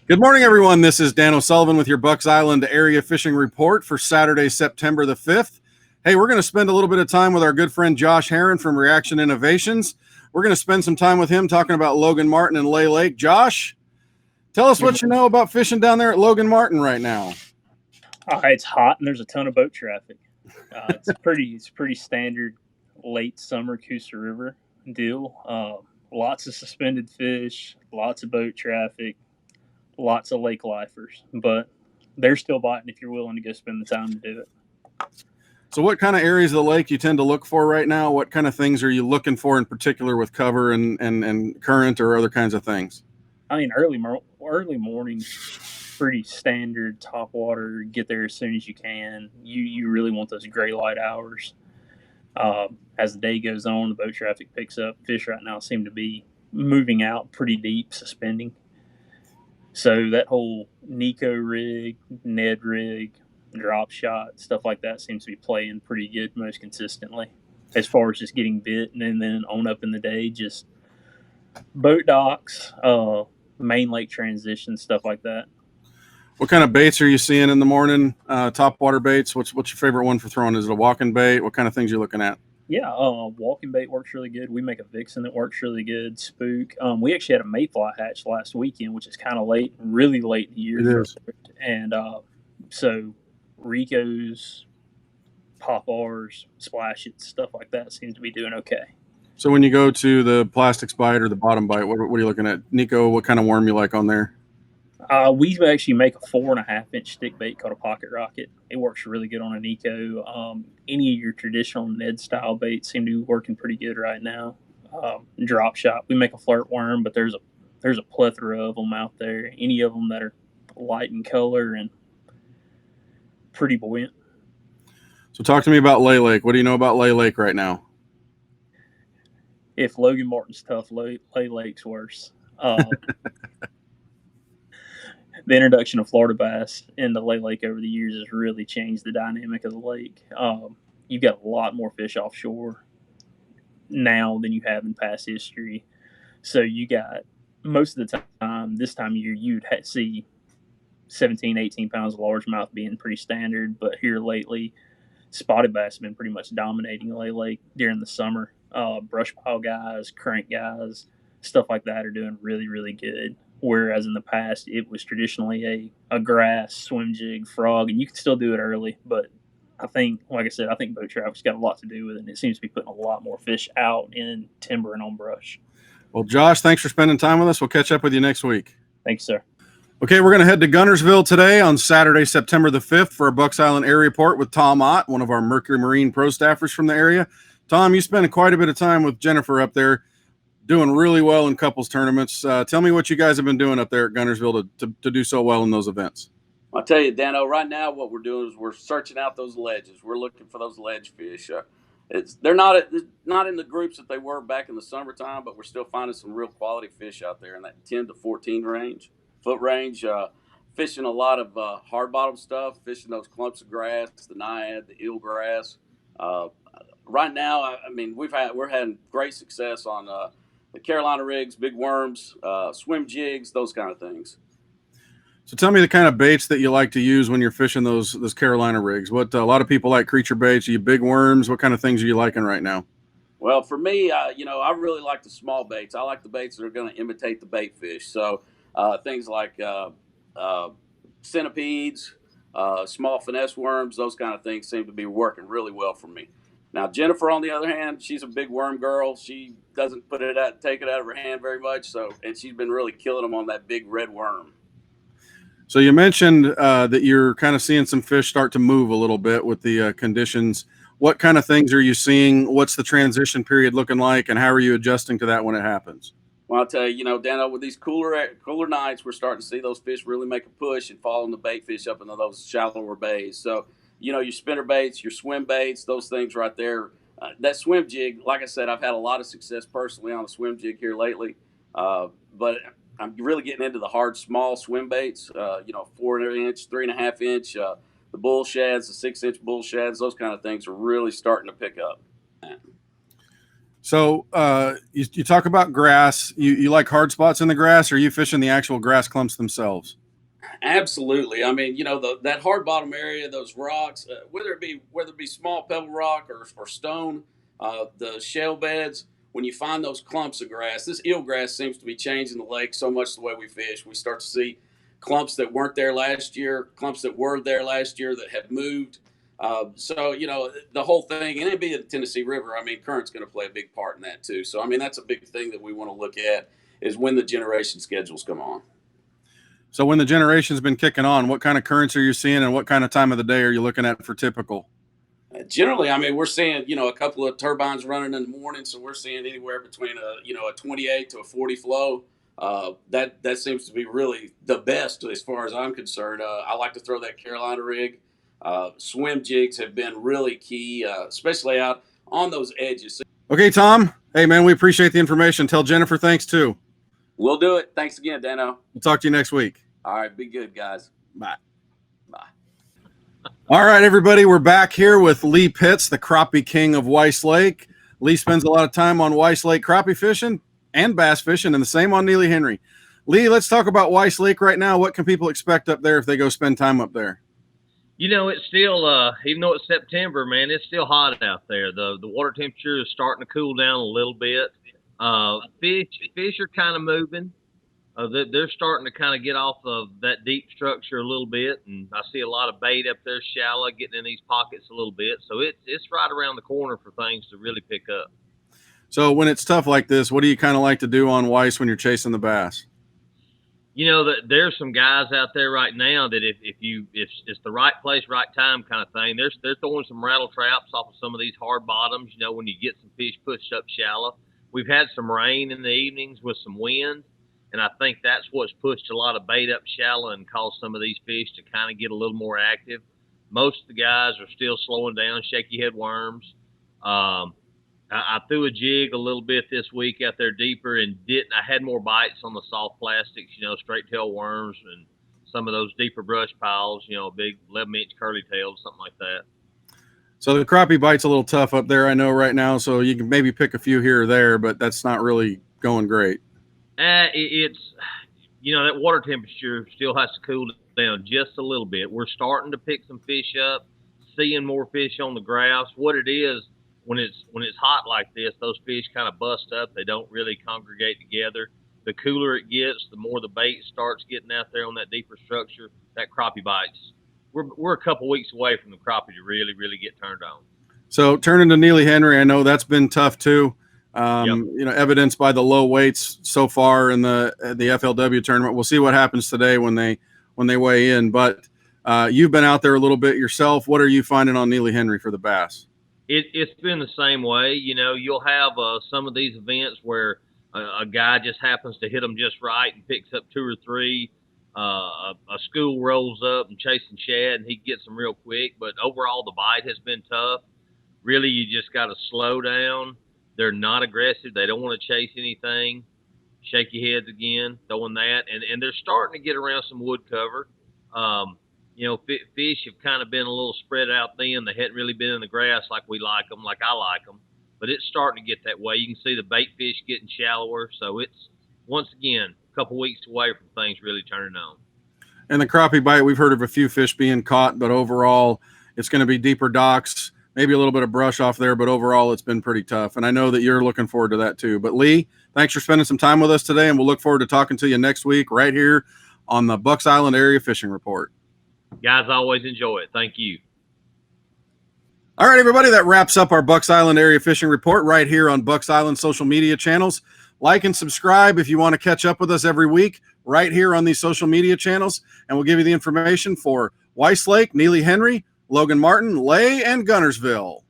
Good morning, everyone. This is Dan O'Sullivan with your Bucks Island Area Fishing Report for Saturday, September the 5th. Hey, we're going to spend a little bit of time with our good friend Josh Herren from Reaction Innovations. We're going to spend some time with him talking about Logan Martin and Lay Lake. Josh, tell us what you know about fishing down there at Logan Martin right now. It's hot and there's a ton of boat traffic. It's pretty standard late summer Coosa River deal. Lots of suspended fish, lots of boat traffic, lots of lake lifers, but they're still biting if you're willing to go spend the time to do it. So what kind of areas of the lake you tend to look for right now? What kind of things are you looking for in particular with cover and current or other kinds of things? I mean, early morning, pretty standard top water. Get there as soon as you can. You really want those gray light hours. As the day goes on, the boat traffic picks up. Fish right now seem to be moving out pretty deep, suspending. So that whole Nico rig, Ned rig, drop shot, stuff like that seems to be playing pretty good most consistently. As far as just getting bit and then on up in the day, just boat docks, main lake transitions, stuff like that. What kind of baits are you seeing in the morning? Top water baits. What's your favorite one for throwing? Is it a walking bait? What kind of things are you looking at? Yeah, walking bait works really good. We make a vixen that works really good. Spook. We actually had a mayfly hatch last weekend, which is kind of late, really late in the year. It is. And so Ricos, Pop-Rs, Splash It, stuff like that seems to be doing okay. So when you go to the plastics bite or the bottom bite, what are you looking at? Nico, what kind of worm you like on there? We actually make a 4.5-inch stick bait called a pocket rocket. It works really good on a Nico. Any of your traditional Ned style baits seem to be working pretty good right now. Drop shot, we make a flirt worm, but there's a plethora of them out there. Any of them that are light in color and pretty buoyant. So talk to me about Lay Lake. What do you know about Lay Lake right now? If Logan Martin's tough, Lay Lake's worse. The introduction of Florida bass into Lay Lake over the years has really changed the dynamic of the lake. You've got a lot more fish offshore now than you have in past history. So you got, most of the time, this time of year, you'd see 17, 18 pounds of largemouth being pretty standard. But here lately, spotted bass have been pretty much dominating Lay Lake during the summer. Brush pile guys, crank guys, stuff like that are doing really, really good. Whereas in the past, it was traditionally a grass, swim jig, frog, and you can still do it early. But I think, like I said, I think boat traffic's got a lot to do with it, and it seems to be putting a lot more fish out in timber and on brush. Well, Josh, thanks for spending time with us. We'll catch up with you next week. Thanks, sir. Okay, we're going to head to Guntersville today on Saturday, September the 5th for a Bucks Island Area Report with Tom Ott, one of our Mercury Marine pro staffers from the area. Tom, you spent quite a bit of time with Jennifer up there, doing really well in couples tournaments. Tell me what you guys have been doing up there at Guntersville to do so well in those events. I'll tell you, Dano, right now what we're doing is we're searching out those ledges. We're looking for those ledge fish. They're not in the groups that they were back in the summertime, but we're still finding some real quality fish out there in that 10 to 14 foot range. Fishing a lot of hard bottom stuff, fishing those clumps of grass, the naiad, the eelgrass. Right now, I mean, we're having great success on the Carolina rigs, big worms, swim jigs, those kind of things. So tell me the kind of baits that you like to use when you're fishing those Carolina rigs. What a lot of people like creature baits. Are you big worms? What kind of things are you liking right now? Well, for me, I really like the small baits. I like the baits that are going to imitate the bait fish. So things like centipedes, small finesse worms, those kind of things seem to be working really well for me. Now, Jennifer, on the other hand, she's a big worm girl. She doesn't take it out of her hand very much. And she's been really killing them on that big red worm. So you mentioned that you're kind of seeing some fish start to move a little bit with the conditions. What kind of things are you seeing? What's the transition period looking like, and how are you adjusting to that when it happens? Well, I'll tell you, Dano, with these cooler nights, we're starting to see those fish really make a push and following the bait fish up into those shallower bays. So, your spinner baits, your swim baits, those things right there. That swim jig, like I said, I've had a lot of success personally on the swim jig here lately. But I'm really getting into the hard, small swim baits, 4-inch, 3.5-inch, the bull shads, the 6-inch bull shads, those kind of things are really starting to pick up. So you talk about grass. You like hard spots in the grass, or are you fishing the actual grass clumps themselves? Absolutely. I mean, that hard bottom area, those rocks, whether it be small pebble rock or stone, the shale beds. When you find those clumps of grass, this eelgrass seems to be changing the lake so much the way we fish. We start to see clumps that weren't there last year, clumps that were there last year that have moved. So the whole thing, and it be the Tennessee River. I mean, current's going to play a big part in that too. So I mean, that's a big thing that we want to look at is when the generation schedules come on. So when the generation's been kicking on, what kind of currents are you seeing, and what kind of time of the day are you looking at for typical? Generally, I mean, we're seeing a couple of turbines running in the morning, so we're seeing anywhere between a 28 to a 40 flow. That seems to be really the best as far as I'm concerned. I like to throw that Carolina rig. Swim jigs have been really key, especially out on those edges. Okay, Tom. Hey, man, we appreciate the information. Tell Jennifer thanks too. We'll do it. Thanks again, Dano. We'll talk to you next week. All right, be good, guys. Bye. All right, everybody, we're back here with Lee Pitts, the crappie king of Weiss Lake. Lee spends a lot of time on Weiss Lake crappie fishing and bass fishing, and the same on Neely Henry. Lee, let's talk about Weiss Lake right now. What can people expect up there if they go spend time up there? It's still, even though it's September, man, it's still hot out there. The water temperature is starting to cool down a little bit. Fish are kind of moving. They're starting to kind of get off of that deep structure a little bit, and I see a lot of bait up there shallow getting in these pockets a little bit. So it's right around the corner for things to really pick up. So when it's tough like this, what do you kind of like to do on Weiss when you're chasing the bass? There's some guys out there right now that if it's the right place, right time kind of thing, they're throwing some rattle traps off of some of these hard bottoms. When you get some fish pushed up shallow. We've had some rain in the evenings with some wind. And I think that's what's pushed a lot of bait up shallow and caused some of these fish to kind of get a little more active. Most of the guys are still slowing down, shaky head worms. I threw a jig a little bit this week out there deeper and I had more bites on the soft plastics, straight tail worms and some of those deeper brush piles, big 11-inch curly tails, something like that. So the crappie bite's a little tough up there, I know right now. So you can maybe pick a few here or there, but that's not really going great. It's that water temperature still has to cool down just a little bit. We're starting to pick some fish up, seeing more fish on the grass. What it is, when it's hot like this, those fish kind of bust up. They don't really congregate together. The cooler it gets, the more the bait starts getting out there on that deeper structure, that crappie bites. We're a couple weeks away from the crappie to really, really get turned on. So turning to Neely Henry, I know that's been tough too. Yep. Evidenced by the low weights so far in the FLW tournament. We'll see what happens today when they weigh in. But you've been out there a little bit yourself. What are you finding on Neely Henry for the bass? It's been the same way. You'll have some of these events where a guy just happens to hit them just right and picks up 2 or 3. A school rolls up and chasing shad, and he gets them real quick. But overall, the bite has been tough. Really, you just got to slow down. They're not aggressive. They don't want to chase anything. Shaky heads again, throwing that. And they're starting to get around some wood cover. Fish have kind of been a little spread out thin. They hadn't really been in the grass like we like them, like I like them. But it's starting to get that way. You can see the bait fish getting shallower. So it's, once again, a couple weeks away from things really turning on. And the crappie bite, we've heard of a few fish being caught, but overall it's going to be deeper docks. Maybe a little bit of brush off there, but overall it's been pretty tough. And I know that you're looking forward to that too. But Lee, thanks for spending some time with us today, and we'll look forward to talking to you next week right here on the Bucks Island Area Fishing Report. Guys, I always enjoy it. Thank you. All right, everybody, that wraps up our Bucks Island Area Fishing Report right here on Bucks Island social media channels. Like and subscribe if you want to catch up with us every week right here on these social media channels, and we'll give you the information for Weiss Lake, Neely Henry, Logan Martin, Lay, and Guntersville.